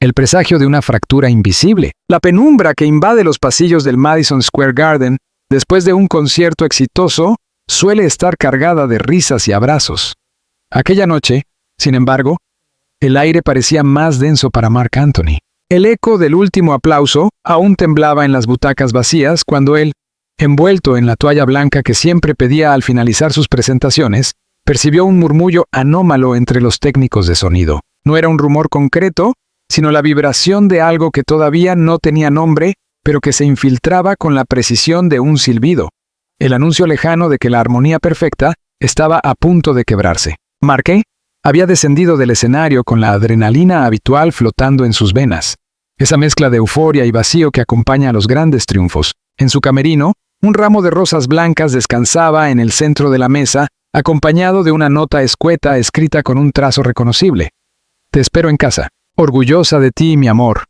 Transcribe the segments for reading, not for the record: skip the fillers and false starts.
el presagio de una fractura invisible. La penumbra que invade los pasillos del Madison Square Garden después de un concierto exitoso suele estar cargada de risas y abrazos. Aquella noche, sin embargo, el aire parecía más denso para Marc Anthony. El eco del último aplauso aún temblaba en las butacas vacías cuando él, envuelto en la toalla blanca que siempre pedía al finalizar sus presentaciones, percibió un murmullo anómalo entre los técnicos de sonido. No era un rumor concreto, sino la vibración de algo que todavía no tenía nombre, pero que se infiltraba con la precisión de un silbido. El anuncio lejano de que la armonía perfecta estaba a punto de quebrarse. Marque había descendido del escenario con la adrenalina habitual flotando en sus venas. Esa mezcla de euforia y vacío que acompaña a los grandes triunfos. En su camerino, un ramo de rosas blancas descansaba en el centro de la mesa, acompañado de una nota escueta escrita con un trazo reconocible. Te espero en casa. Orgullosa de ti, mi amor.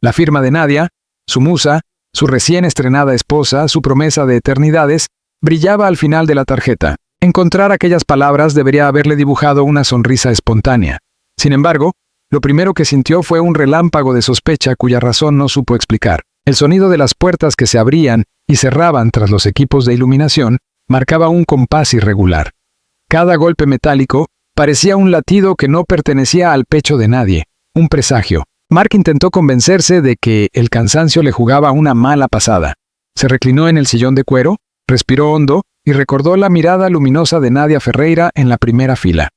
La firma de Nadia, su musa, su recién estrenada esposa, su promesa de eternidades, brillaba al final de la tarjeta. Encontrar aquellas palabras debería haberle dibujado una sonrisa espontánea. Sin embargo, lo primero que sintió fue un relámpago de sospecha cuya razón no supo explicar. El sonido de las puertas que se abrían y cerraban tras los equipos de iluminación marcaba un compás irregular. Cada golpe metálico parecía un latido que no pertenecía al pecho de nadie, un presagio. Marc intentó convencerse de que el cansancio le jugaba una mala pasada. Se reclinó en el sillón de cuero, respiró hondo y recordó la mirada luminosa de Nadia Ferreira en la primera fila.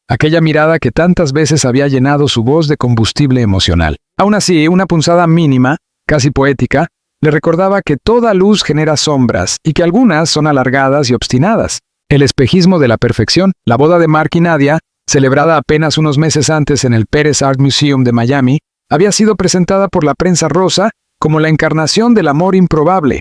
Aquella mirada que tantas veces había llenado su voz de combustible emocional. Aún así, una punzada mínima, casi poética, le recordaba que toda luz genera sombras y que algunas son alargadas y obstinadas. El espejismo de la perfección, la boda de Marc y Nadia, celebrada apenas unos meses antes en el Pérez Art Museum de Miami, había sido presentada por la prensa rosa como la encarnación del amor improbable.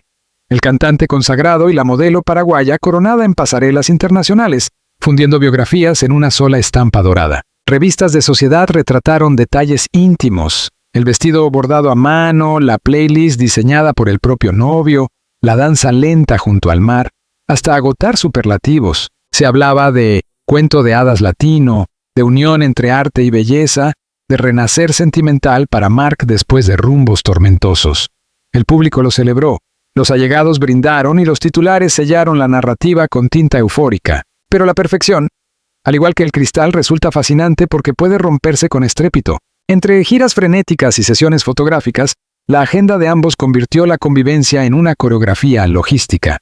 El cantante consagrado y la modelo paraguaya coronada en pasarelas internacionales, fundiendo biografías en una sola estampa dorada. Revistas de sociedad retrataron detalles íntimos, el vestido bordado a mano, la playlist diseñada por el propio novio, la danza lenta junto al mar, hasta agotar superlativos. Se hablaba de cuento de hadas latino, de unión entre arte y belleza, de renacer sentimental para Marc después de rumbos tormentosos. El público lo celebró, los allegados brindaron y los titulares sellaron la narrativa con tinta eufórica. Pero la perfección, al igual que el cristal, resulta fascinante porque puede romperse con estrépito. Entre giras frenéticas y sesiones fotográficas, la agenda de ambos convirtió la convivencia en una coreografía logística.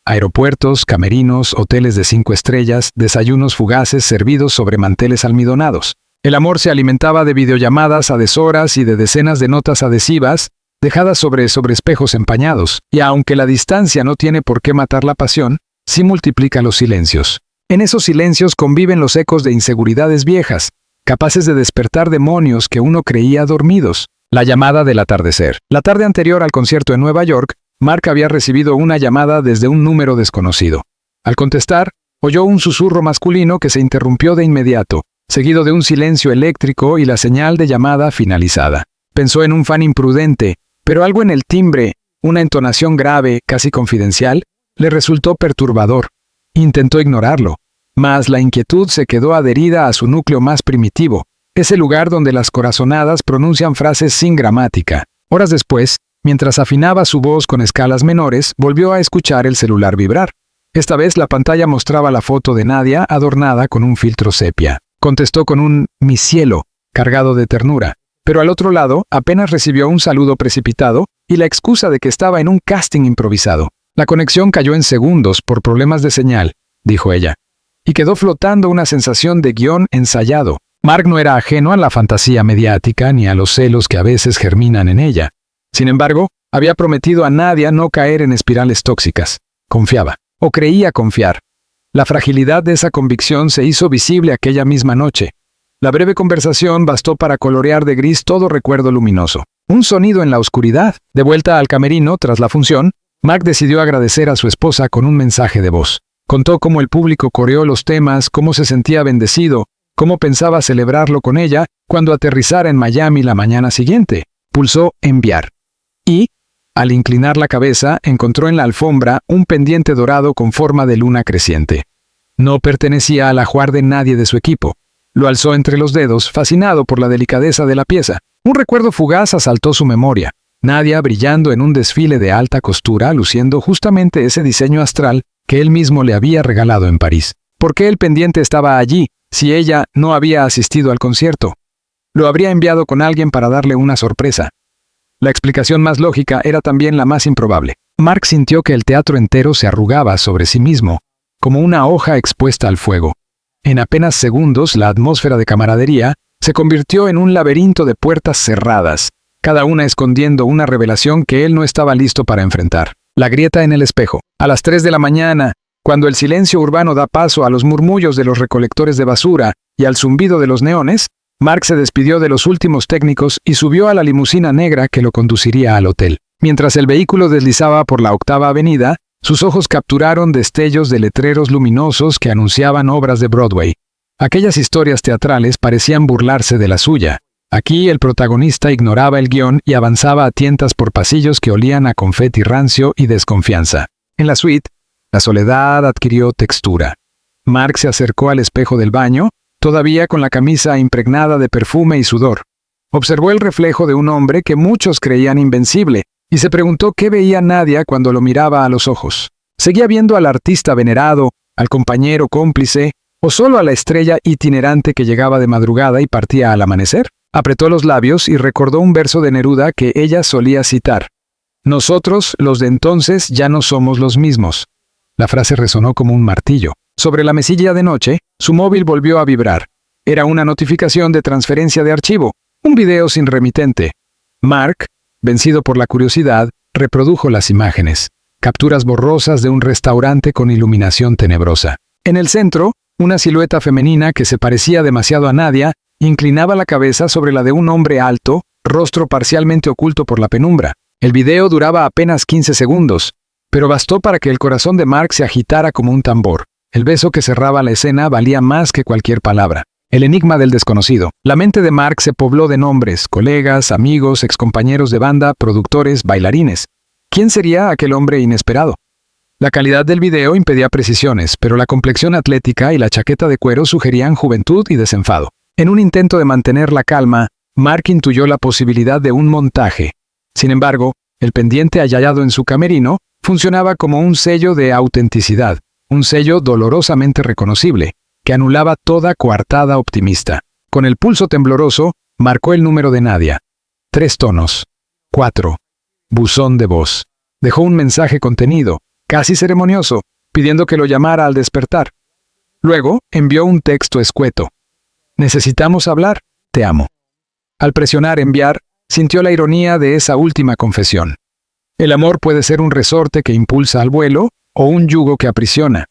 Aeropuertos, camerinos, hoteles de 5 estrellas, desayunos fugaces servidos sobre manteles almidonados. El amor se alimentaba de videollamadas a deshoras y de decenas de notas adhesivas, dejadas sobre espejos empañados. Y aunque la distancia no tiene por qué matar la pasión, sí multiplica los silencios. En esos silencios conviven los ecos de inseguridades viejas, capaces de despertar demonios que uno creía dormidos. La llamada del atardecer. La tarde anterior al concierto en Nueva York, Marc había recibido una llamada desde un número desconocido. Al contestar, oyó un susurro masculino que se interrumpió de inmediato, seguido de un silencio eléctrico y la señal de llamada finalizada. Pensó en un fan imprudente, pero algo en el timbre, una entonación grave, casi confidencial, le resultó perturbador. Intentó ignorarlo, mas la inquietud se quedó adherida a su núcleo más primitivo, ese lugar donde las corazonadas pronuncian frases sin gramática. Horas después, mientras afinaba su voz con escalas menores, volvió a escuchar el celular vibrar. Esta vez la pantalla mostraba la foto de Nadia adornada con un filtro sepia. Contestó con un «mi cielo», cargado de ternura, pero al otro lado apenas recibió un saludo precipitado y la excusa de que estaba en un casting improvisado. La conexión cayó en segundos por problemas de señal, dijo ella, y quedó flotando una sensación de guión ensayado. Marc no era ajeno a la fantasía mediática ni a los celos que a veces germinan en ella. Sin embargo, había prometido a Nadia no caer en espirales tóxicas. Confiaba, o creía confiar. La fragilidad de esa convicción se hizo visible aquella misma noche. La breve conversación bastó para colorear de gris todo recuerdo luminoso. Un sonido en la oscuridad. De vuelta al camerino, tras la función, Marc decidió agradecer a su esposa con un mensaje de voz. Contó cómo el público coreó los temas, cómo se sentía bendecido, cómo pensaba celebrarlo con ella cuando aterrizara en Miami la mañana siguiente. Pulsó enviar. Y, al inclinar la cabeza, encontró en la alfombra un pendiente dorado con forma de luna creciente. No pertenecía al ajuar de nadie de su equipo. Lo alzó entre los dedos, fascinado por la delicadeza de la pieza. Un recuerdo fugaz asaltó su memoria. Nadia brillando en un desfile de alta costura, luciendo justamente ese diseño astral que él mismo le había regalado en París. ¿Por qué el pendiente estaba allí, si ella no había asistido al concierto? Lo habría enviado con alguien para darle una sorpresa. La explicación más lógica era también la más improbable. Mark sintió que el teatro entero se arrugaba sobre sí mismo, como una hoja expuesta al fuego. En apenas segundos, la atmósfera de camaradería se convirtió en un laberinto de puertas cerradas, cada una escondiendo una revelación que él no estaba listo para enfrentar. La grieta en el espejo. A las 3 de la mañana, cuando el silencio urbano da paso a los murmullos de los recolectores de basura y al zumbido de los neones, Mark se despidió de los últimos técnicos y subió a la limusina negra que lo conduciría al hotel. Mientras el vehículo deslizaba por la 8ª Avenida, sus ojos capturaron destellos de letreros luminosos que anunciaban obras de Broadway. Aquellas historias teatrales parecían burlarse de la suya. Aquí el protagonista ignoraba el guión y avanzaba a tientas por pasillos que olían a confeti rancio y desconfianza. En la suite, la soledad adquirió textura. Mark se acercó al espejo del baño, todavía con la camisa impregnada de perfume y sudor. Observó el reflejo de un hombre que muchos creían invencible, y se preguntó qué veía Nadia cuando lo miraba a los ojos. ¿Seguía viendo al artista venerado, al compañero cómplice, o solo a la estrella itinerante que llegaba de madrugada y partía al amanecer? Apretó los labios y recordó un verso de Neruda que ella solía citar. Nosotros, los de entonces, ya no somos los mismos. La frase resonó como un martillo. Sobre la mesilla de noche, su móvil volvió a vibrar. Era una notificación de transferencia de archivo, un video sin remitente. Mark, vencido por la curiosidad, reprodujo las imágenes. Capturas borrosas de un restaurante con iluminación tenebrosa. En el centro, una silueta femenina que se parecía demasiado a Nadia, inclinaba la cabeza sobre la de un hombre alto, rostro parcialmente oculto por la penumbra. El video duraba apenas 15 segundos, pero bastó para que el corazón de Mark se agitara como un tambor. El beso que cerraba la escena valía más que cualquier palabra. El enigma del desconocido. La mente de Mark se pobló de nombres, colegas, amigos, excompañeros de banda, productores, bailarines. ¿Quién sería aquel hombre inesperado? La calidad del video impedía precisiones, pero la complexión atlética y la chaqueta de cuero sugerían juventud y desenfado. En un intento de mantener la calma, Mark intuyó la posibilidad de un montaje. Sin embargo, el pendiente hallado en su camerino funcionaba como un sello de autenticidad, un sello dolorosamente reconocible, que anulaba toda coartada optimista. Con el pulso tembloroso, marcó el número de Nadia. 3 tonos. 4. Buzón de voz. Dejó un mensaje contenido, casi ceremonioso, pidiendo que lo llamara al despertar. Luego, envió un texto escueto. Necesitamos hablar, te amo. Al presionar enviar, sintió la ironía de esa última confesión. El amor puede ser un resorte que impulsa al vuelo o un yugo que aprisiona.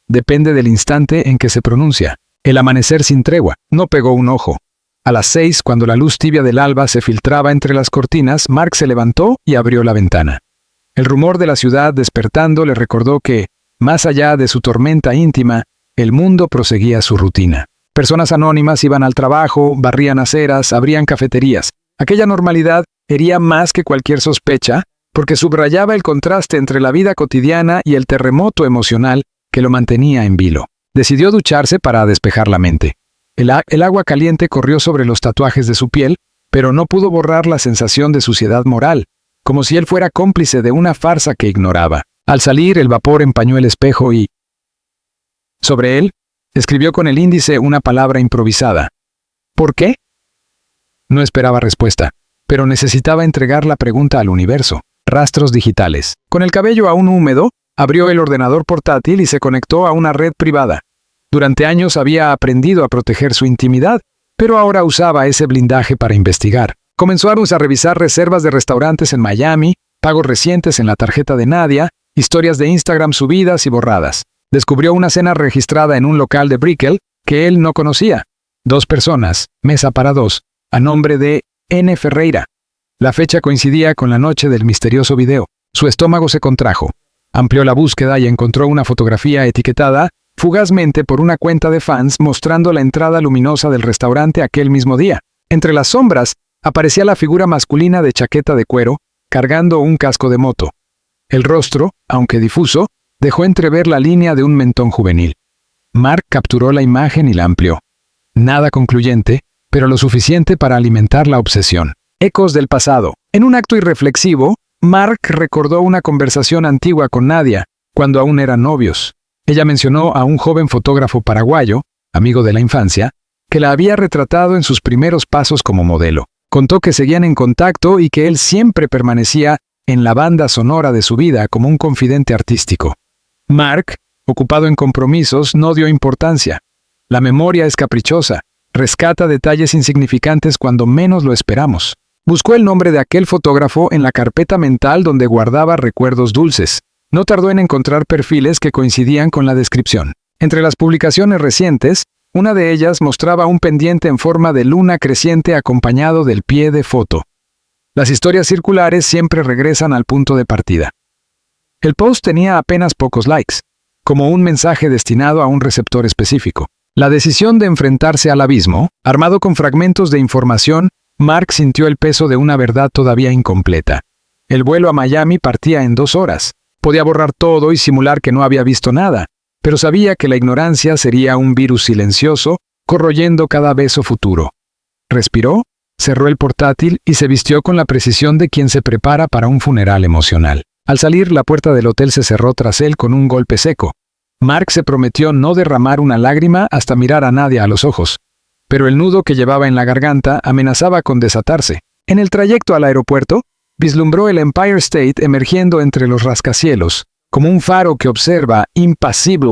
Depende del instante en que se pronuncia. El amanecer sin tregua. No pegó un ojo. A las 6, cuando la luz tibia del alba se filtraba entre las cortinas, Mark se levantó y abrió la ventana. El rumor de la ciudad despertando le recordó que, más allá de su tormenta íntima, el mundo proseguía su rutina. Personas anónimas iban al trabajo, barrían aceras, abrían cafeterías. Aquella normalidad hería más que cualquier sospecha, porque subrayaba el contraste entre la vida cotidiana y el terremoto emocional que lo mantenía en vilo. Decidió ducharse para despejar la mente. El agua caliente corrió sobre los tatuajes de su piel, pero no pudo borrar la sensación de suciedad moral, como si él fuera cómplice de una farsa que ignoraba. Al salir, el vapor empañó el espejo y... sobre él, escribió con el índice una palabra improvisada. ¿Por qué? No esperaba respuesta, pero necesitaba entregar la pregunta al universo. Rastros digitales. Con el cabello aún húmedo, abrió el ordenador portátil y se conectó a una red privada. Durante años había aprendido a proteger su intimidad, pero ahora usaba ese blindaje para investigar. Comenzó a revisar reservas de restaurantes en Miami, pagos recientes en la tarjeta de Nadia, historias de Instagram subidas y borradas. Descubrió una cena registrada en un local de Brickell que él no conocía. 2 personas, mesa para 2, a nombre de N. Ferreira. La fecha coincidía con la noche del misterioso video. Su estómago se contrajo. Amplió la búsqueda y encontró una fotografía etiquetada fugazmente por una cuenta de fans mostrando la entrada luminosa del restaurante aquel mismo día. Entre las sombras, aparecía la figura masculina de chaqueta de cuero, cargando un casco de moto. El rostro, aunque difuso, dejó entrever la línea de un mentón juvenil. Mark capturó la imagen y la amplió. Nada concluyente, pero lo suficiente para alimentar la obsesión. Ecos del pasado. En un acto irreflexivo, Mark recordó una conversación antigua con Nadia, cuando aún eran novios. Ella mencionó a un joven fotógrafo paraguayo, amigo de la infancia, que la había retratado en sus primeros pasos como modelo. Contó que seguían en contacto y que él siempre permanecía en la banda sonora de su vida como un confidente artístico. Mark, ocupado en compromisos, no dio importancia. La memoria es caprichosa, rescata detalles insignificantes cuando menos lo esperamos. Buscó el nombre de aquel fotógrafo en la carpeta mental donde guardaba recuerdos dulces. No tardó en encontrar perfiles que coincidían con la descripción. Entre las publicaciones recientes, una de ellas mostraba un pendiente en forma de luna creciente acompañado del pie de foto. Las historias circulares siempre regresan al punto de partida. El post tenía apenas pocos likes, como un mensaje destinado a un receptor específico. La decisión de enfrentarse al abismo, armado con fragmentos de información, Mark sintió el peso de una verdad todavía incompleta. El vuelo a Miami partía en 2 horas. Podía borrar todo y simular que no había visto nada, pero sabía que la ignorancia sería un virus silencioso, corroyendo cada beso futuro. Respiró, cerró el portátil y se vistió con la precisión de quien se prepara para un funeral emocional. Al salir, la puerta del hotel se cerró tras él con un golpe seco. Mark se prometió no derramar una lágrima hasta mirar a Nadia a los ojos, pero el nudo que llevaba en la garganta amenazaba con desatarse. En el trayecto al aeropuerto, vislumbró el Empire State emergiendo entre los rascacielos, como un faro que observa impasible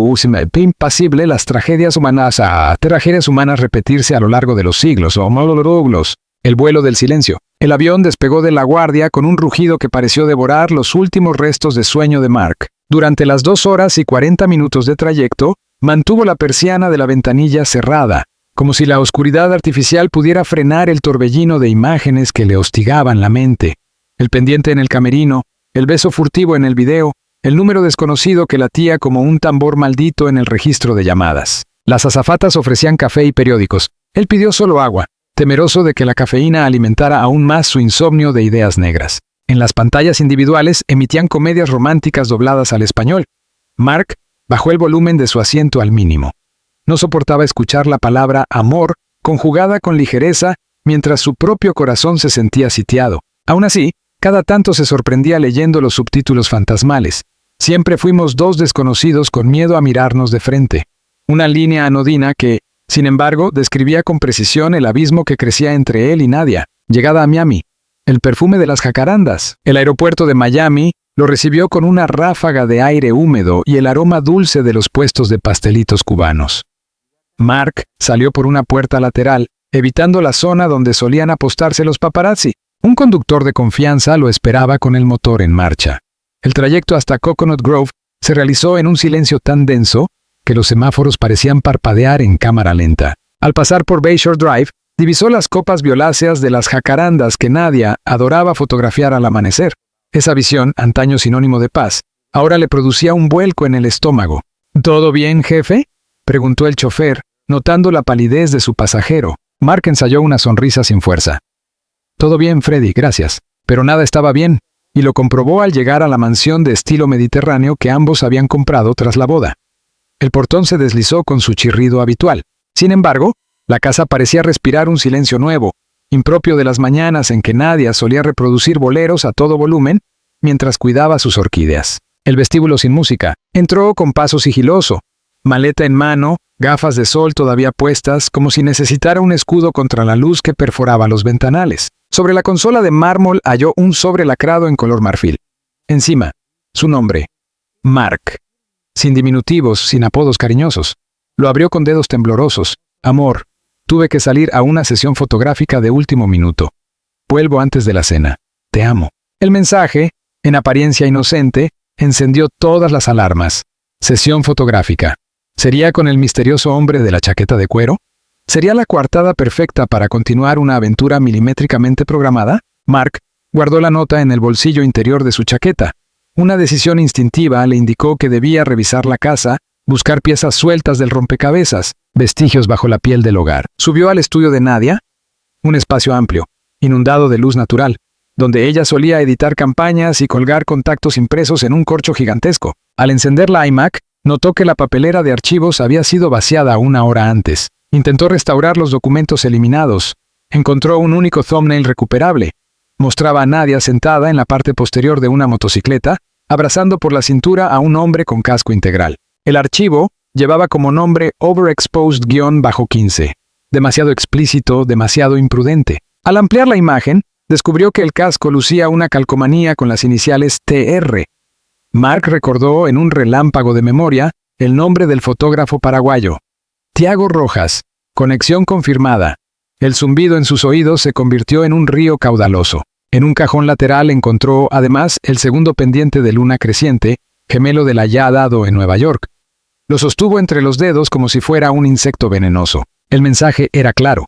las tragedias humanas repetirse a lo largo de los siglos. El vuelo del silencio. El avión despegó de La Guardia con un rugido que pareció devorar los últimos restos de sueño de Mark. Durante las 2 horas y 40 minutos de trayecto, mantuvo la persiana de la ventanilla cerrada, como si la oscuridad artificial pudiera frenar el torbellino de imágenes que le hostigaban la mente. El pendiente en el camerino, el beso furtivo en el video, el número desconocido que latía como un tambor maldito en el registro de llamadas. Las azafatas ofrecían café y periódicos. Él pidió solo agua, temeroso de que la cafeína alimentara aún más su insomnio de ideas negras. En las pantallas individuales emitían comedias románticas dobladas al español. Mark bajó el volumen de su asiento al mínimo. No soportaba escuchar la palabra amor conjugada con ligereza mientras su propio corazón se sentía sitiado. Aún así, cada tanto se sorprendía leyendo los subtítulos fantasmales. Siempre fuimos 2 desconocidos con miedo a mirarnos de frente. Una línea anodina que, sin embargo, describía con precisión el abismo que crecía entre él y Nadia. Llegada a Miami. El perfume de las jacarandas. El aeropuerto de Miami lo recibió con una ráfaga de aire húmedo y el aroma dulce de los puestos de pastelitos cubanos. Mark salió por una puerta lateral, evitando la zona donde solían apostarse los paparazzi. Un conductor de confianza lo esperaba con el motor en marcha. El trayecto hasta Coconut Grove se realizó en un silencio tan denso que los semáforos parecían parpadear en cámara lenta. Al pasar por Bayshore Drive, divisó las copas violáceas de las jacarandas que Nadia adoraba fotografiar al amanecer. Esa visión, antaño sinónimo de paz, ahora le producía un vuelco en el estómago. ¿Todo bien, jefe?, preguntó el chofer, notando la palidez de su pasajero. Mark ensayó una sonrisa sin fuerza. Todo bien, Freddy, gracias. Pero nada estaba bien, y lo comprobó al llegar a la mansión de estilo mediterráneo que ambos habían comprado tras la boda. El portón se deslizó con su chirrido habitual. Sin embargo, la casa parecía respirar un silencio nuevo, impropio de las mañanas en que Nadia solía reproducir boleros a todo volumen mientras cuidaba sus orquídeas. El vestíbulo sin música. Entró con paso sigiloso, maleta en mano, gafas de sol todavía puestas, como si necesitara un escudo contra la luz que perforaba los ventanales. Sobre la consola de mármol halló un sobre lacrado en color marfil. Encima, su nombre, Mark. Sin diminutivos, sin apodos cariñosos. Lo abrió con dedos temblorosos. Amor, tuve que salir a una sesión fotográfica de último minuto. Vuelvo antes de la cena. Te amo. El mensaje, en apariencia inocente, encendió todas las alarmas. Sesión fotográfica. ¿Sería con el misterioso hombre de la chaqueta de cuero? ¿Sería la coartada perfecta para continuar una aventura milimétricamente programada? Mark guardó la nota en el bolsillo interior de su chaqueta. Una decisión instintiva le indicó que debía revisar la casa, buscar piezas sueltas del rompecabezas, vestigios bajo la piel del hogar. Subió al estudio de Nadia, un espacio amplio, inundado de luz natural, donde ella solía editar campañas y colgar contactos impresos en un corcho gigantesco. Al encender la iMac, notó que la papelera de archivos había sido vaciada 1 hora antes. Intentó restaurar los documentos eliminados. Encontró un único thumbnail recuperable. Mostraba a Nadia sentada en la parte posterior de una motocicleta, abrazando por la cintura a un hombre con casco integral. El archivo llevaba como nombre Overexposed-15. Demasiado explícito, demasiado imprudente. Al ampliar la imagen, descubrió que el casco lucía una calcomanía con las iniciales TR. Mark recordó en un relámpago de memoria el nombre del fotógrafo paraguayo. Tiago Rojas. Conexión confirmada. El zumbido en sus oídos se convirtió en un río caudaloso. En un cajón lateral encontró, además, el segundo pendiente de luna creciente, gemelo de la ya dado en Nueva York. Lo sostuvo entre los dedos como si fuera un insecto venenoso. El mensaje era claro.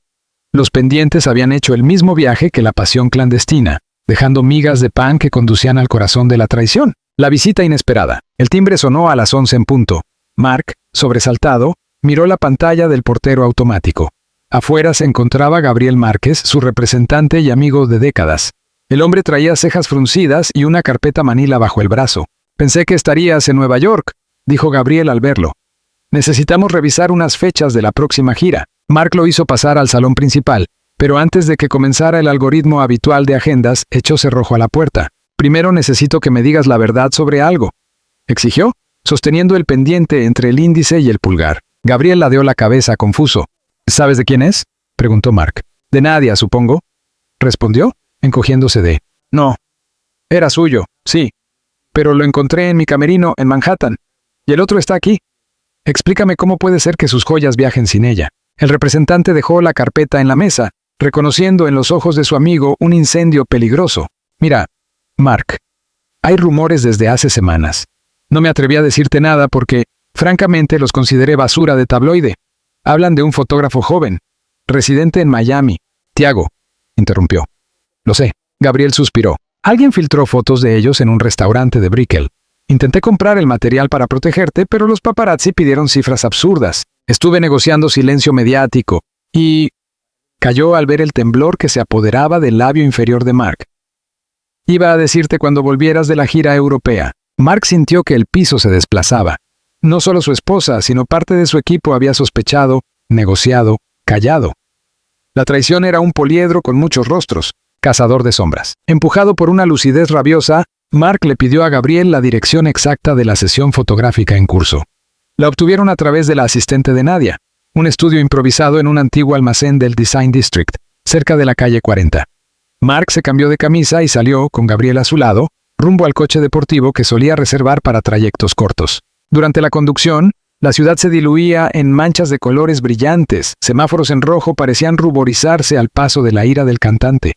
Los pendientes habían hecho el mismo viaje que la pasión clandestina, dejando migas de pan que conducían al corazón de la traición. La visita inesperada. El timbre sonó a las 11 en punto. Mark, sobresaltado, miró la pantalla del portero automático. Afuera se encontraba Gabriel Márquez, su representante y amigo de décadas. El hombre traía cejas fruncidas y una carpeta manila bajo el brazo. «Pensé que estarías en Nueva York», dijo Gabriel al verlo. «Necesitamos revisar unas fechas de la próxima gira». Mark lo hizo pasar al salón principal, pero antes de que comenzara el algoritmo habitual de agendas, echó cerrojo a la puerta. «Primero necesito que me digas la verdad sobre algo», exigió, sosteniendo el pendiente entre el índice y el pulgar. Gabriel ladeó la cabeza confuso. «¿Sabes de quién es?», preguntó Mark. «De Nadia, supongo», respondió, encogiéndose de. «No. Era suyo, sí. Pero lo encontré en mi camerino en Manhattan. Y el otro está aquí. Explícame cómo puede ser que sus joyas viajen sin ella». El representante dejó la carpeta en la mesa, reconociendo en los ojos de su amigo un incendio peligroso. «Mira, Mark, hay rumores desde hace semanas. No me atreví a decirte nada porque, francamente, los consideré basura de tabloide. Hablan de un fotógrafo joven, residente en Miami». «Tiago», interrumpió. «Lo sé». Gabriel suspiró. «Alguien filtró fotos de ellos en un restaurante de Brickell. Intenté comprar el material para protegerte, pero los paparazzi pidieron cifras absurdas. Estuve negociando silencio mediático y...» Cayó al ver el temblor que se apoderaba del labio inferior de Mark. «Iba a decirte cuando volvieras de la gira europea». Mark sintió que el piso se desplazaba. No solo su esposa, sino parte de su equipo había sospechado, negociado, callado. La traición era un poliedro con muchos rostros, cazador de sombras. Empujado por una lucidez rabiosa, Mark le pidió a Gabriel la dirección exacta de la sesión fotográfica en curso. La obtuvieron a través de la asistente de Nadia, un estudio improvisado en un antiguo almacén del Design District, cerca de la calle 40. Mark se cambió de camisa y salió, con Gabriel a su lado, rumbo al coche deportivo que solía reservar para trayectos cortos. Durante la conducción, la ciudad se diluía en manchas de colores brillantes, semáforos en rojo parecían ruborizarse al paso de la ira del cantante.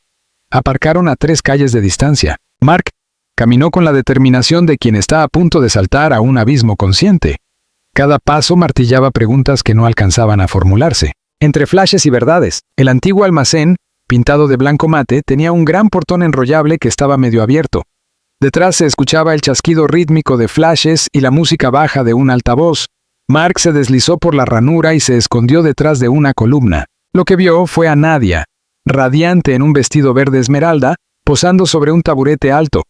Aparcaron a 3 calles de distancia. Mark caminó con la determinación de quien está a punto de saltar a un abismo consciente. Cada paso martillaba preguntas que no alcanzaban a formularse. Entre flashes y verdades, el antiguo almacén, pintado de blanco mate, tenía un gran portón enrollable que estaba medio abierto. Detrás se escuchaba el chasquido rítmico de flashes y la música baja de un altavoz. Mark se deslizó por la ranura y se escondió detrás de una columna. Lo que vio fue a Nadia, radiante en un vestido verde esmeralda, posando sobre un taburete alto.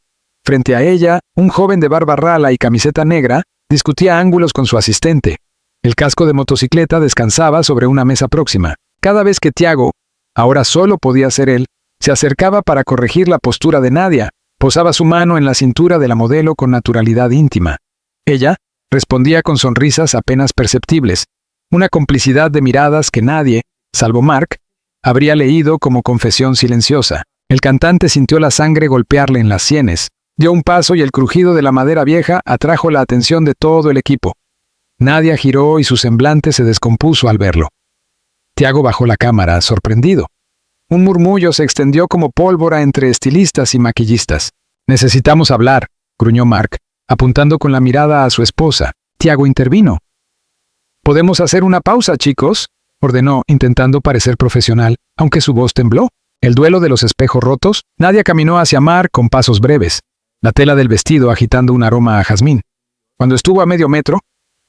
Frente a ella, un joven de barba rala y camiseta negra discutía ángulos con su asistente. El casco de motocicleta descansaba sobre una mesa próxima. Cada vez que Tiago, ahora solo podía ser él, se acercaba para corregir la postura de Nadia, posaba su mano en la cintura de la modelo con naturalidad íntima. Ella respondía con sonrisas apenas perceptibles, una complicidad de miradas que nadie, salvo Mark, habría leído como confesión silenciosa. El cantante sintió la sangre golpearle en las sienes, dio un paso y el crujido de la madera vieja atrajo la atención de todo el equipo. Nadia giró y su semblante se descompuso al verlo. Tiago bajó la cámara, sorprendido. Un murmullo se extendió como pólvora entre estilistas y maquillistas. «Necesitamos hablar», gruñó Mark, apuntando con la mirada a su esposa. Tiago intervino. «¿Podemos hacer una pausa, chicos?», ordenó, intentando parecer profesional, aunque su voz tembló. El duelo de los espejos rotos. Nadia caminó hacia Mark con pasos breves, la tela del vestido agitando un aroma a jazmín. Cuando estuvo a medio metro,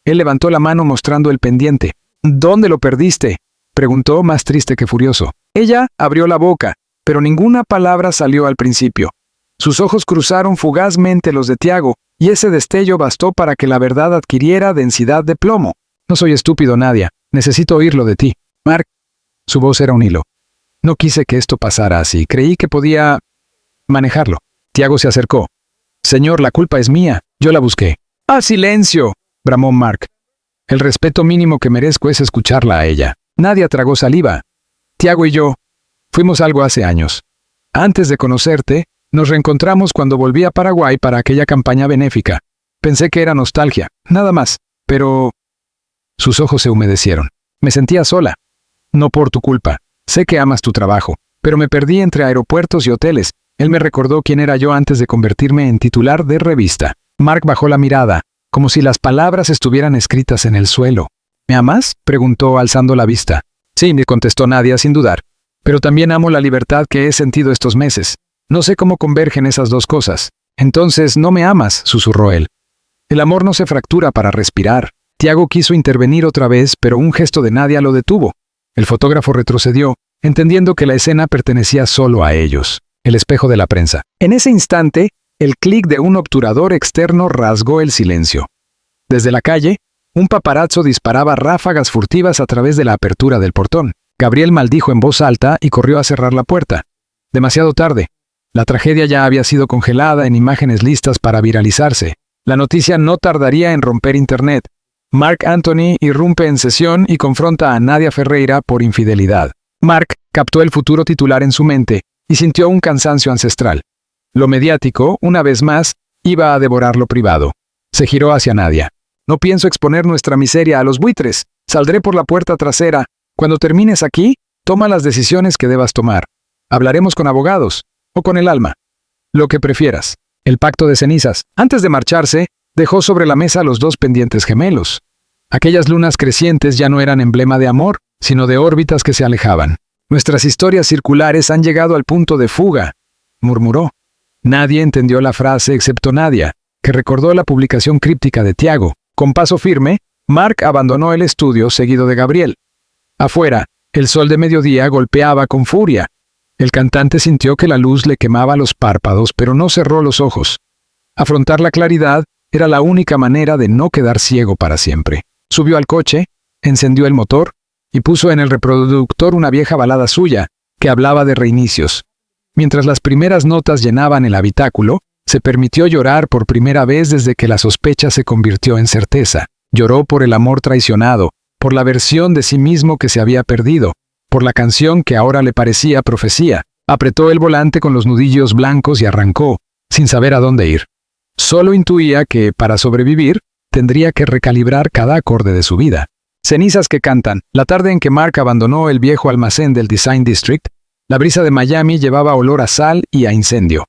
él levantó la mano mostrando el pendiente. «¿Dónde lo perdiste?», preguntó, más triste que furioso. Ella abrió la boca, pero ninguna palabra salió al principio. Sus ojos cruzaron fugazmente los de Tiago, y ese destello bastó para que la verdad adquiriera densidad de plomo. «No soy estúpido, Nadia. Necesito oírlo de ti». Mark. Su voz era un hilo. No quise que esto pasara así. Creí que podía manejarlo. Tiago se acercó. Señor, la culpa es mía. Yo la busqué. ¡Ah, silencio!, bramó Mark. El respeto mínimo que merezco es escucharla a ella. Nadie tragó saliva. Tiago y yo fuimos algo hace años. Antes de conocerte, nos reencontramos cuando volví a Paraguay para aquella campaña benéfica. Pensé que era nostalgia, nada más, pero... Sus ojos se humedecieron. Me sentía sola. No por tu culpa. Sé que amas tu trabajo, pero me perdí entre aeropuertos y hoteles. Él me recordó quién era yo antes de convertirme en titular de revista. Mark bajó la mirada, como si las palabras estuvieran escritas en el suelo. ¿Me amas?, preguntó alzando la vista. Sí, me contestó Nadia sin dudar. Pero también amo la libertad que he sentido estos meses. No sé cómo convergen esas dos cosas. Entonces, no me amas, susurró él. El amor no se fractura para respirar. Tiago quiso intervenir otra vez, pero un gesto de Nadia lo detuvo. El fotógrafo retrocedió, entendiendo que la escena pertenecía solo a ellos. El espejo de la prensa. En ese instante, el clic de un obturador externo rasgó el silencio. Desde la calle, un paparazzo disparaba ráfagas furtivas a través de la apertura del portón. Gabriel maldijo en voz alta y corrió a cerrar la puerta. Demasiado tarde. La tragedia ya había sido congelada en imágenes listas para viralizarse. La noticia no tardaría en romper Internet. Mark Anthony irrumpe en sesión y confronta a Nadia Ferreira por infidelidad. Mark captó el futuro titular en su mente y sintió un cansancio ancestral. Lo mediático, una vez más, iba a devorar lo privado. Se giró hacia Nadia. No pienso exponer nuestra miseria a los buitres. Saldré por la puerta trasera. Cuando termines aquí, toma las decisiones que debas tomar. Hablaremos con abogados, o con el alma. Lo que prefieras. El pacto de cenizas. Antes de marcharse, dejó sobre la mesa los dos pendientes gemelos. Aquellas lunas crecientes ya no eran emblema de amor, sino de órbitas que se alejaban. Nuestras historias circulares han llegado al punto de fuga, murmuró. Nadie entendió la frase excepto Nadia, que recordó la publicación críptica de Tiago. Con paso firme, Mark abandonó el estudio seguido de Gabriel. Afuera, el sol de mediodía golpeaba con furia. El cantante sintió que la luz le quemaba los párpados, pero no cerró los ojos. Afrontar la claridad era la única manera de no quedar ciego para siempre. Subió al coche, encendió el motor y puso en el reproductor una vieja balada suya, que hablaba de reinicios. Mientras las primeras notas llenaban el habitáculo, se permitió llorar por primera vez desde que la sospecha se convirtió en certeza. Lloró por el amor traicionado, por la versión de sí mismo que se había perdido, por la canción que ahora le parecía profecía. Apretó el volante con los nudillos blancos y arrancó, sin saber a dónde ir. Solo intuía que, para sobrevivir, tendría que recalibrar cada acorde de su vida. Cenizas que cantan. La tarde en que Mark abandonó el viejo almacén del Design District, la brisa de Miami llevaba olor a sal y a incendio.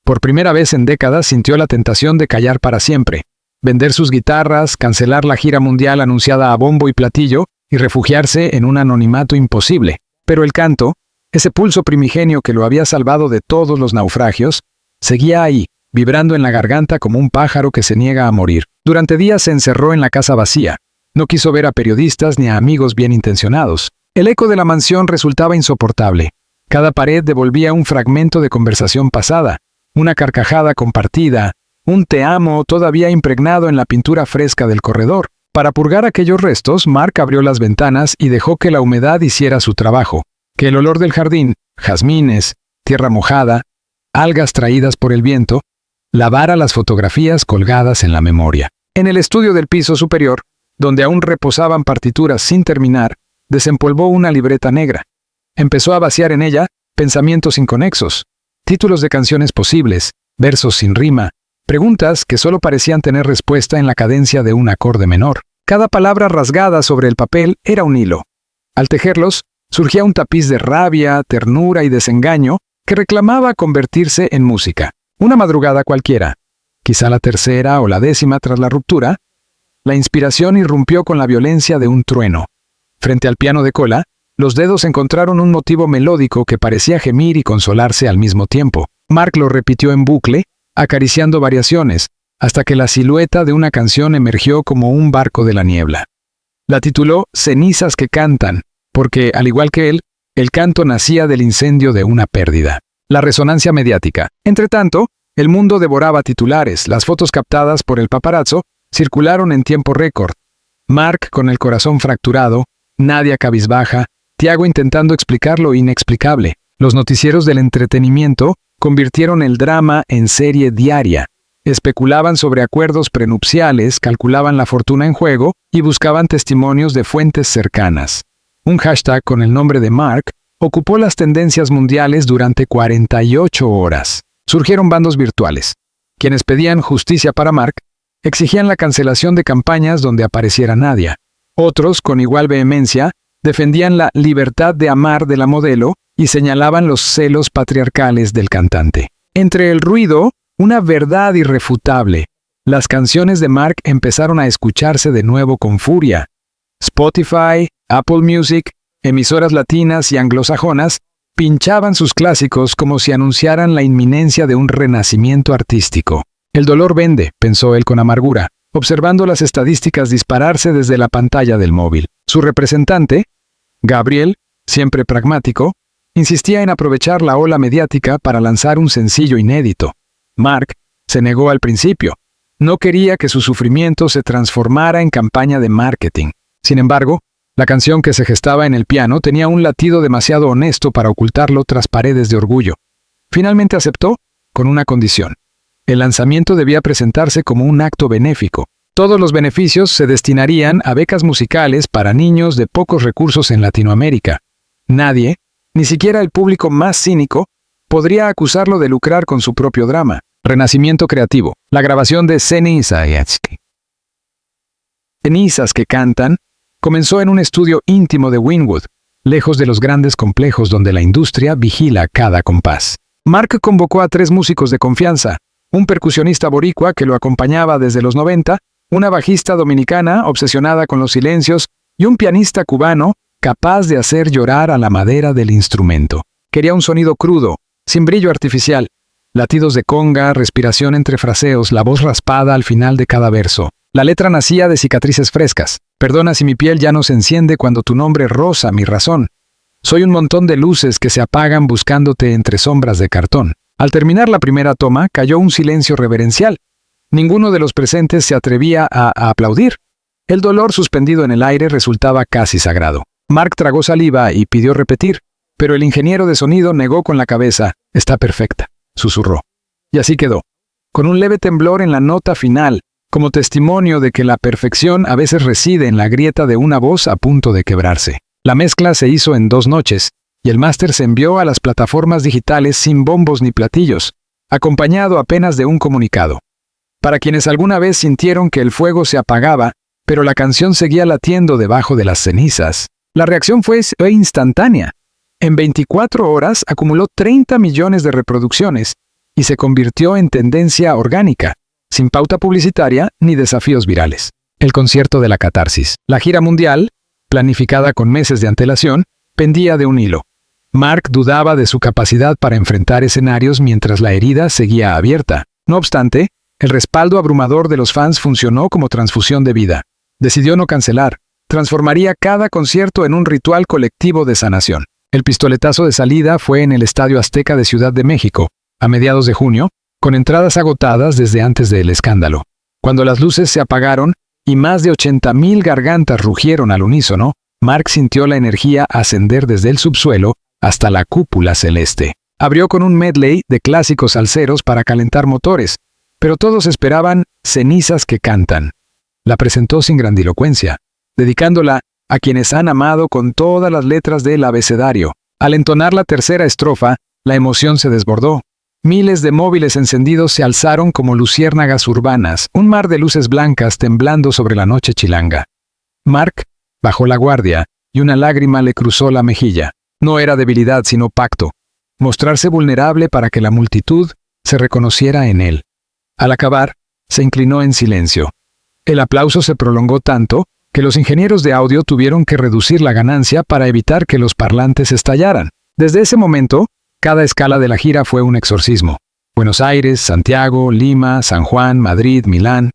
Por primera vez en décadas sintió la tentación de callar para siempre, vender sus guitarras, cancelar la gira mundial anunciada a bombo y platillo y refugiarse en un anonimato imposible. Pero el canto, ese pulso primigenio que lo había salvado de todos los naufragios, seguía ahí, vibrando en la garganta como un pájaro que se niega a morir. Durante días se encerró en la casa vacía. No quiso ver a periodistas ni a amigos bien intencionados. El eco de la mansión resultaba insoportable. Cada pared devolvía un fragmento de conversación pasada, una carcajada compartida, un te amo todavía impregnado en la pintura fresca del corredor. Para purgar aquellos restos, Mark abrió las ventanas y dejó que la humedad hiciera su trabajo, que el olor del jardín, jazmines, tierra mojada, algas traídas por el viento, lavara las fotografías colgadas en la memoria. En el estudio del piso superior, donde aún reposaban partituras sin terminar, desempolvó una libreta negra. Empezó a vaciar en ella pensamientos inconexos, títulos de canciones posibles, versos sin rima, preguntas que solo parecían tener respuesta en la cadencia de un acorde menor. Cada palabra rasgada sobre el papel era un hilo. Al tejerlos, surgía un tapiz de rabia, ternura y desengaño que reclamaba convertirse en música. Una madrugada cualquiera, quizá la tercera o la 10ª tras la ruptura, la inspiración irrumpió con la violencia de un trueno. Frente al piano de cola, los dedos encontraron un motivo melódico que parecía gemir y consolarse al mismo tiempo. Mark lo repitió en bucle, acariciando variaciones, hasta que la silueta de una canción emergió como un barco de la niebla. La tituló Cenizas que cantan, porque, al igual que él, el canto nacía del incendio de una pérdida. La resonancia mediática. Entretanto, el mundo devoraba titulares. Las fotos captadas por el paparazzo circularon en tiempo récord. Mark, con el corazón fracturado, Nadia cabizbaja, Tiago intentando explicar lo inexplicable. Los noticieros del entretenimiento convirtieron el drama en serie diaria. Especulaban sobre acuerdos prenupciales, calculaban la fortuna en juego y buscaban testimonios de fuentes cercanas. Un hashtag con el nombre de Mark ocupó las tendencias mundiales durante 48 horas. Surgieron bandos virtuales. Quienes pedían justicia para Mark exigían la cancelación de campañas donde apareciera Nadia. Otros, con igual vehemencia, defendían la libertad de amar de la modelo y señalaban los celos patriarcales del cantante. Entre el ruido, una verdad irrefutable. Las canciones de Mark empezaron a escucharse de nuevo con furia. Spotify, Apple Music, emisoras latinas y anglosajonas pinchaban sus clásicos como si anunciaran la inminencia de un renacimiento artístico. El dolor vende, pensó él con amargura, observando las estadísticas dispararse desde la pantalla del móvil. Su representante, Gabriel, siempre pragmático, insistía en aprovechar la ola mediática para lanzar un sencillo inédito. Mark se negó al principio. No quería que su sufrimiento se transformara en campaña de marketing. Sin embargo, la canción que se gestaba en el piano tenía un latido demasiado honesto para ocultarlo tras paredes de orgullo. Finalmente aceptó, con una condición. El lanzamiento debía presentarse como un acto benéfico. Todos los beneficios se destinarían a becas musicales para niños de pocos recursos en Latinoamérica. Nadie, ni siquiera el público más cínico, podría acusarlo de lucrar con su propio drama. Renacimiento creativo. La grabación de Cenizas que cantan comenzó en un estudio íntimo de Wynwood, lejos de los grandes complejos donde la industria vigila cada compás. Mark convocó a 3 músicos de confianza, un percusionista boricua que lo acompañaba desde los 90, una bajista dominicana obsesionada con los silencios y un pianista cubano capaz de hacer llorar a la madera del instrumento. Quería un sonido crudo, sin brillo artificial, latidos de conga, respiración entre fraseos, la voz raspada al final de cada verso. La letra nacía de cicatrices frescas. Perdona si mi piel ya no se enciende cuando tu nombre roza mi razón. Soy un montón de luces que se apagan buscándote entre sombras de cartón. Al terminar la primera toma, cayó un silencio reverencial. Ninguno de los presentes se atrevía a aplaudir. El dolor suspendido en el aire resultaba casi sagrado. Mark tragó saliva y pidió repetir, pero el ingeniero de sonido negó con la cabeza. Está perfecta, susurró. Y así quedó, con un leve temblor en la nota final, como testimonio de que la perfección a veces reside en la grieta de una voz a punto de quebrarse. La mezcla se hizo en 2 noches, y el máster se envió a las plataformas digitales sin bombos ni platillos, acompañado apenas de un comunicado. Para quienes alguna vez sintieron que el fuego se apagaba, pero la canción seguía latiendo debajo de las cenizas, la reacción fue instantánea. En 24 horas acumuló 30 millones de reproducciones y se convirtió en tendencia orgánica, sin pauta publicitaria ni desafíos virales. El concierto de la catarsis. La gira mundial, planificada con meses de antelación, pendía de un hilo. Mark dudaba de su capacidad para enfrentar escenarios mientras la herida seguía abierta. No obstante, el respaldo abrumador de los fans funcionó como transfusión de vida. Decidió no cancelar. Transformaría cada concierto en un ritual colectivo de sanación. El pistoletazo de salida fue en el Estadio Azteca de Ciudad de México, a mediados de junio, con entradas agotadas desde antes del escándalo. Cuando las luces se apagaron y más de 80,000 gargantas rugieron al unísono, Mark sintió la energía ascender desde el subsuelo hasta la cúpula celeste. Abrió con un medley de clásicos salseros para calentar motores, pero todos esperaban Cenizas que cantan. La presentó sin grandilocuencia, dedicándola a quienes han amado con todas las letras del abecedario. Al entonar la tercera estrofa, la emoción se desbordó. Miles de móviles encendidos se alzaron como luciérnagas urbanas, un mar de luces blancas temblando sobre la noche chilanga. Mark bajó la guardia y una lágrima le cruzó la mejilla. No era debilidad sino pacto. Mostrarse vulnerable para que la multitud se reconociera en él. Al acabar, se inclinó en silencio. El aplauso se prolongó tanto que los ingenieros de audio tuvieron que reducir la ganancia para evitar que los parlantes estallaran. Desde ese momento, cada escala de la gira fue un exorcismo. Buenos Aires, Santiago, Lima, San Juan, Madrid, Milán.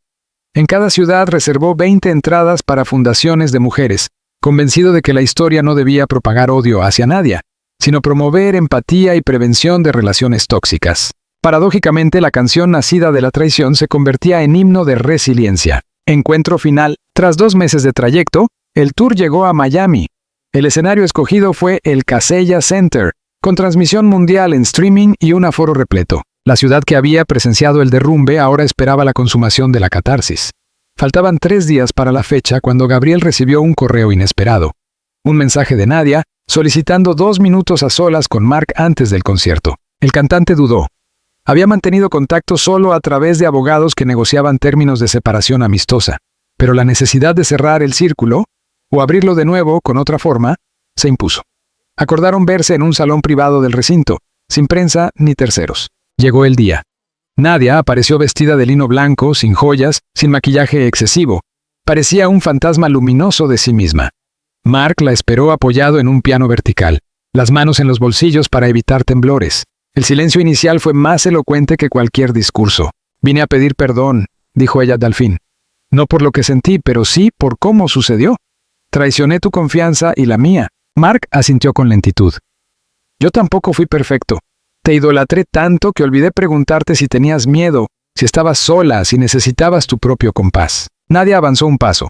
En cada ciudad reservó 20 entradas para fundaciones de mujeres, convencido de que la historia no debía propagar odio hacia nadie, sino promover empatía y prevención de relaciones tóxicas. Paradójicamente, la canción nacida de la traición se convertía en himno de resiliencia. Encuentro final. Tras 2 meses de trayecto, El tour llegó a Miami. El escenario escogido fue el Kaseya Center, con transmisión mundial en streaming y un aforo repleto. La ciudad que había presenciado el derrumbe ahora esperaba la consumación de la catarsis. Faltaban 3 días para la fecha cuando Gabriel recibió un correo inesperado. Un mensaje de Nadia solicitando 2 minutos a solas con Mark antes del concierto. El cantante dudó. Había mantenido contacto solo a través de abogados que negociaban términos de separación amistosa, pero la necesidad de cerrar el círculo, o abrirlo de nuevo con otra forma, se impuso. Acordaron verse en un salón privado del recinto, sin prensa ni terceros. Llegó el día. Nadia apareció vestida de lino blanco, sin joyas, sin maquillaje excesivo. Parecía un fantasma luminoso de sí misma. Mark la esperó apoyado en un piano vertical, las manos en los bolsillos para evitar temblores. El silencio inicial fue más elocuente que cualquier discurso. «Vine a pedir perdón», dijo ella al fin. «No por lo que sentí, pero sí por cómo sucedió. Traicioné tu confianza y la mía». Mark asintió con lentitud. «Yo tampoco fui perfecto. Te idolatré tanto que olvidé preguntarte si tenías miedo, si estabas sola, si necesitabas tu propio compás». Nadia avanzó un paso.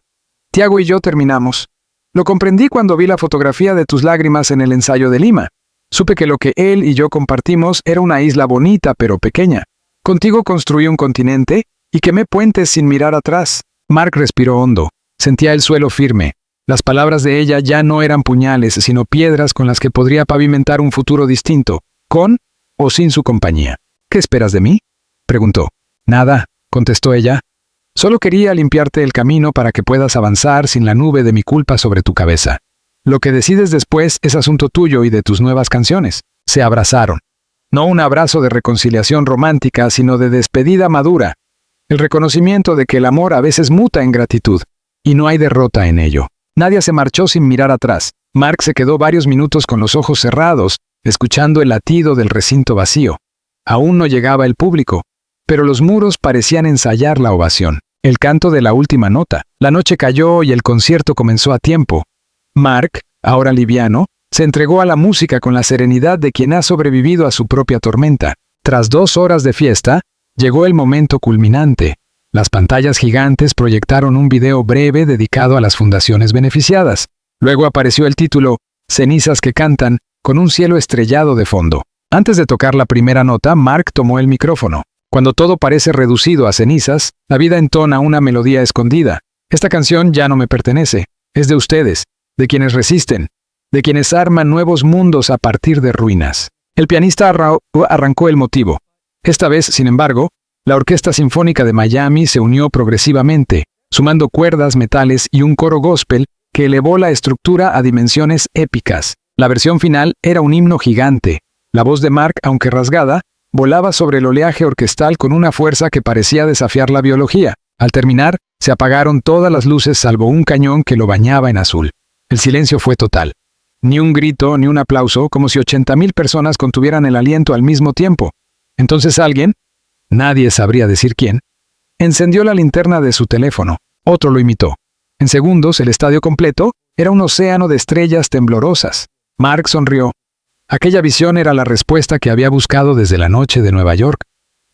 «Tiago y yo terminamos. Lo comprendí cuando vi la fotografía de tus lágrimas en el ensayo de Lima. Supe que lo que él y yo compartimos era una isla bonita pero pequeña. Contigo construí un continente y quemé puentes sin mirar atrás». Mark respiró hondo. Sentía el suelo firme. Las palabras de ella ya no eran puñales, sino piedras con las que podría pavimentar un futuro distinto, con o sin su compañía. «¿Qué esperas de mí?», preguntó. «Nada», contestó ella. «Solo quería limpiarte el camino para que puedas avanzar sin la nube de mi culpa sobre tu cabeza. Lo que decides después es asunto tuyo y de tus nuevas canciones». Se abrazaron. No un abrazo de reconciliación romántica, sino de despedida madura. El reconocimiento de que el amor a veces muta en gratitud, y no hay derrota en ello. Nadia se marchó sin mirar atrás. Mark se quedó varios minutos con los ojos cerrados, escuchando el latido del recinto vacío. Aún no llegaba el público, pero los muros parecían ensayar la ovación. El canto de la última nota. La noche cayó y el concierto comenzó a tiempo. Mark, ahora liviano, se entregó a la música con la serenidad de quien ha sobrevivido a su propia tormenta. Tras 2 horas de fiesta, llegó el momento culminante. Las pantallas gigantes proyectaron un video breve dedicado a las fundaciones beneficiadas. Luego apareció el título, Cenizas que cantan, con un cielo estrellado de fondo. Antes de tocar la primera nota, Mark tomó el micrófono. Cuando todo parece reducido a cenizas, la vida entona una melodía escondida. Esta canción ya no me pertenece. Es de ustedes, de quienes resisten, de quienes arman nuevos mundos a partir de ruinas. El pianista arrancó el motivo. Esta vez, sin embargo, la Orquesta Sinfónica de Miami se unió progresivamente, sumando cuerdas, metales y un coro gospel que elevó la estructura a dimensiones épicas. La versión final era un himno gigante. La voz de Mark, aunque rasgada, volaba sobre el oleaje orquestal con una fuerza que parecía desafiar la biología. Al terminar, se apagaron todas las luces salvo un cañón que lo bañaba en azul. El silencio fue total. Ni un grito, ni un aplauso, como si 80,000 personas contuvieran el aliento al mismo tiempo. Entonces alguien, nadie sabría decir quién, encendió la linterna de su teléfono. Otro lo imitó. En segundos, el estadio completo era un océano de estrellas temblorosas. Mark sonrió. Aquella visión era la respuesta que había buscado desde la noche de Nueva York.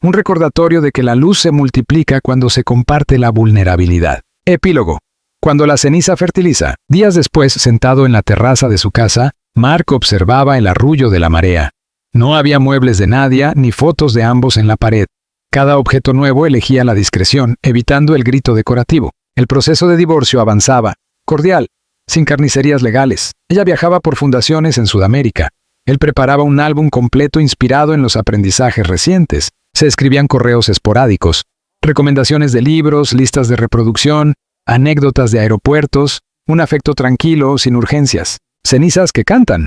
Un recordatorio de que la luz se multiplica cuando se comparte la vulnerabilidad. Epílogo. Cuando la ceniza fertiliza. Días después, sentado en la terraza de su casa, Mark observaba el arrullo de la marea. No había muebles de Nadia ni fotos de ambos en la pared. Cada objeto nuevo elegía la discreción, evitando el grito decorativo. El proceso de divorcio avanzaba, cordial, sin carnicerías legales. Ella viajaba por fundaciones en Sudamérica. Él preparaba un álbum completo inspirado en los aprendizajes recientes. Se escribían correos esporádicos, recomendaciones de libros, listas de reproducción, anécdotas de aeropuertos, un afecto tranquilo, sin urgencias. Cenizas que cantan.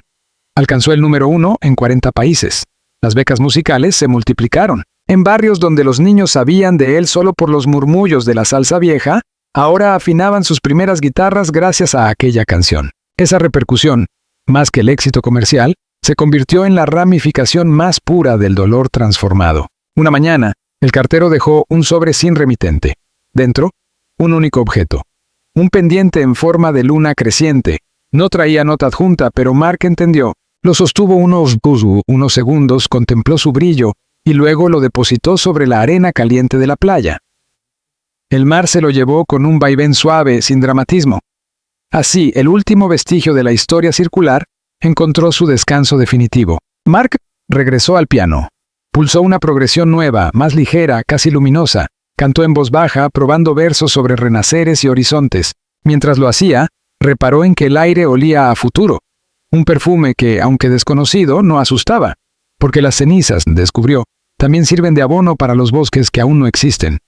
Alcanzó el número 1 en 40 países. Las becas musicales se multiplicaron. En barrios donde los niños sabían de él solo por los murmullos de la salsa vieja, ahora afinaban sus primeras guitarras gracias a aquella canción. Esa repercusión, más que el éxito comercial, se convirtió en la ramificación más pura del dolor transformado. Una mañana, el cartero dejó un sobre sin remitente. Dentro, un único objeto. Un pendiente en forma de luna creciente. No traía nota adjunta, pero Mark entendió. Lo sostuvo unos segundos, contempló su brillo, y luego lo depositó sobre la arena caliente de la playa. El mar se lo llevó con un vaivén suave, sin dramatismo. Así, el último vestigio de la historia circular encontró su descanso definitivo. Mark regresó al piano. Pulsó una progresión nueva, más ligera, casi luminosa. Cantó en voz baja, probando versos sobre renaceres y horizontes. Mientras lo hacía, reparó en que el aire olía a futuro. Un perfume que, aunque desconocido, no asustaba. Porque las cenizas, descubrió, también sirven de abono para los bosques que aún no existen.